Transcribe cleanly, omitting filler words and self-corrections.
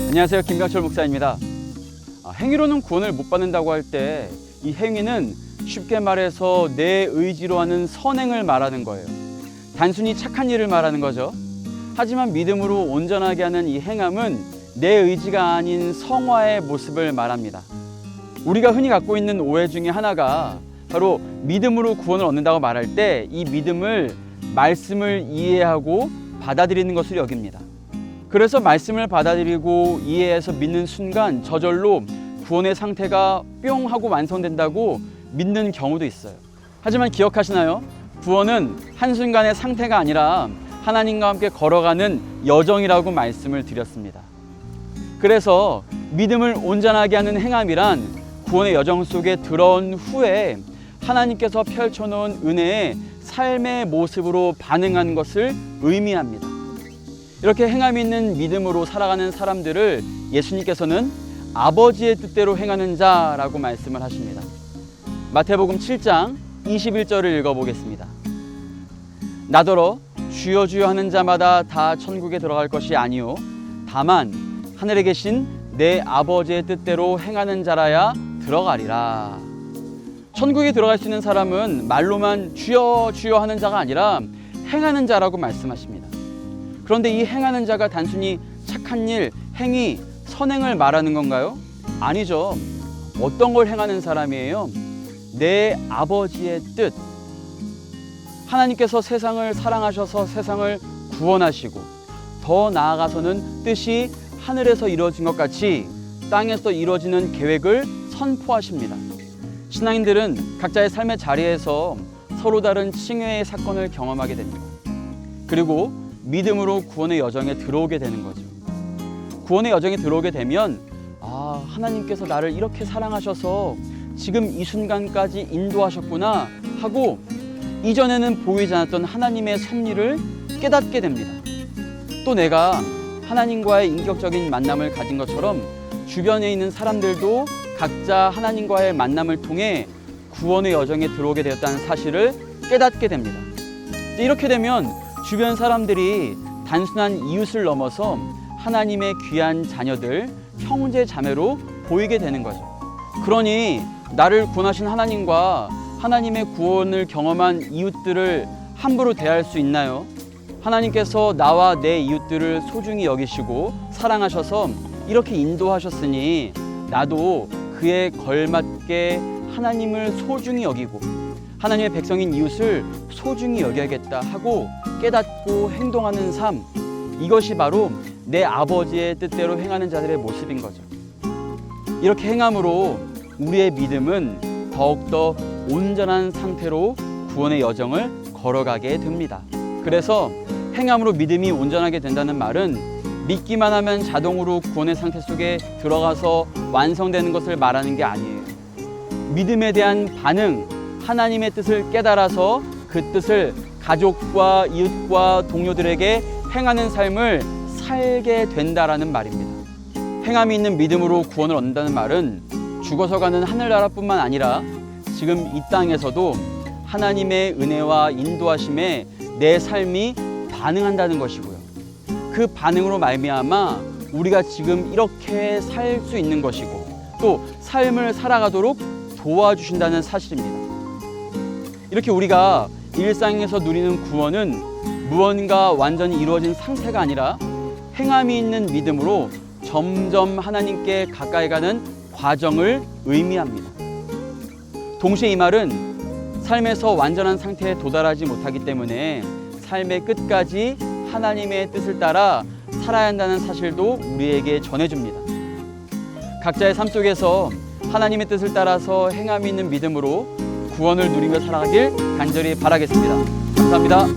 안녕하세요, 김병철 목사입니다. 행위로는 구원을 못 받는다고 할 때 이 행위는 쉽게 말해서 내 의지로 하는 선행을 말하는 거예요. 단순히 착한 일을 말하는 거죠. 하지만 믿음으로 온전하게 하는 이 행함은 내 의지가 아닌 성화의 모습을 말합니다. 우리가 흔히 갖고 있는 오해 중에 하나가 바로 믿음으로 구원을 얻는다고 말할 때 이 믿음을 말씀을 이해하고 받아들이는 것을 여깁니다. 그래서 말씀을 받아들이고 이해해서 믿는 순간 저절로 구원의 상태가 뿅 하고 완성된다고 믿는 경우도 있어요. 하지만 기억하시나요? 구원은 한순간의 상태가 아니라 하나님과 함께 걸어가는 여정이라고 말씀을 드렸습니다. 그래서 믿음을 온전하게 하는 행함이란 구원의 여정 속에 들어온 후에 하나님께서 펼쳐놓은 은혜의 삶의 모습으로 반응하는 것을 의미합니다. 이렇게 행함이 있는 믿음으로 살아가는 사람들을 예수님께서는 아버지의 뜻대로 행하는 자라고 말씀을 하십니다. 마태복음 7장 21절을 읽어보겠습니다. 나더러 주여 주여 하는 자마다 다 천국에 들어갈 것이 아니요 다만 하늘에 계신 내 아버지의 뜻대로 행하는 자라야 들어가리라. 천국에 들어갈 수 있는 사람은 말로만 주여 주여 하는 자가 아니라 행하는 자라고 말씀하십니다. 그런데 이 행하는 자가 단순히 착한 일, 행위, 선행을 말하는 건가요? 아니죠. 어떤 걸 행하는 사람이에요? 내 아버지의 뜻. 하나님께서 세상을 사랑하셔서 세상을 구원하시고 더 나아가서는 뜻이 하늘에서 이루어진 것 같이 땅에서 이루어지는 계획을 선포하십니다. 신앙인들은 각자의 삶의 자리에서 서로 다른 칭의의 사건을 경험하게 됩니다. 그리고 믿음으로 구원의 여정에 들어오게 되는 거죠. 구원의 여정에 들어오게 되면 하나님께서 나를 이렇게 사랑하셔서 지금 이 순간까지 인도하셨구나 하고 이전에는 보이지 않았던 하나님의 섭리를 깨닫게 됩니다. 또 내가 하나님과의 인격적인 만남을 가진 것처럼 주변에 있는 사람들도 각자 하나님과의 만남을 통해 구원의 여정에 들어오게 되었다는 사실을 깨닫게 됩니다. 이렇게 되면 주변 사람들이 단순한 이웃을 넘어서 하나님의 귀한 자녀들, 형제 자매로 보이게 되는 거죠. 그러니 나를 구원하신 하나님과 하나님의 구원을 경험한 이웃들을 함부로 대할 수 있나요? 하나님께서 나와 내 이웃들을 소중히 여기시고 사랑하셔서 이렇게 인도하셨으니 나도 그에 걸맞게 하나님을 소중히 여기고 하나님의 백성인 이웃을 소중히 여겨야겠다 하고 깨닫고 행동하는 삶, 이것이 바로 내 아버지의 뜻대로 행하는 자들의 모습인 거죠. 이렇게 행함으로 우리의 믿음은 더욱더 온전한 상태로 구원의 여정을 걸어가게 됩니다. 그래서 행함으로 믿음이 온전하게 된다는 말은 믿기만 하면 자동으로 구원의 상태 속에 들어가서 완성되는 것을 말하는 게 아니에요. 믿음에 대한 반응, 하나님의 뜻을 깨달아서 그 뜻을 가족과 이웃과 동료들에게 행하는 삶을 살게 된다라는 말입니다. 행함이 있는 믿음으로 구원을 얻는다는 말은 죽어서 가는 하늘나라뿐만 아니라 지금 이 땅에서도 하나님의 은혜와 인도하심에 내 삶이 반응한다는 것이고요. 그 반응으로 말미암아 우리가 지금 이렇게 살 수 있는 것이고 또 삶을 살아가도록 도와주신다는 사실입니다. 이렇게 우리가 일상에서 누리는 구원은 무언가 완전히 이루어진 상태가 아니라 행함이 있는 믿음으로 점점 하나님께 가까이 가는 과정을 의미합니다. 동시에 이 말은 삶에서 완전한 상태에 도달하지 못하기 때문에 삶의 끝까지 하나님의 뜻을 따라 살아야 한다는 사실도 우리에게 전해줍니다. 각자의 삶 속에서 하나님의 뜻을 따라서 행함이 있는 믿음으로 구원을 누리며 살아가길 간절히 바라겠습니다. 감사합니다.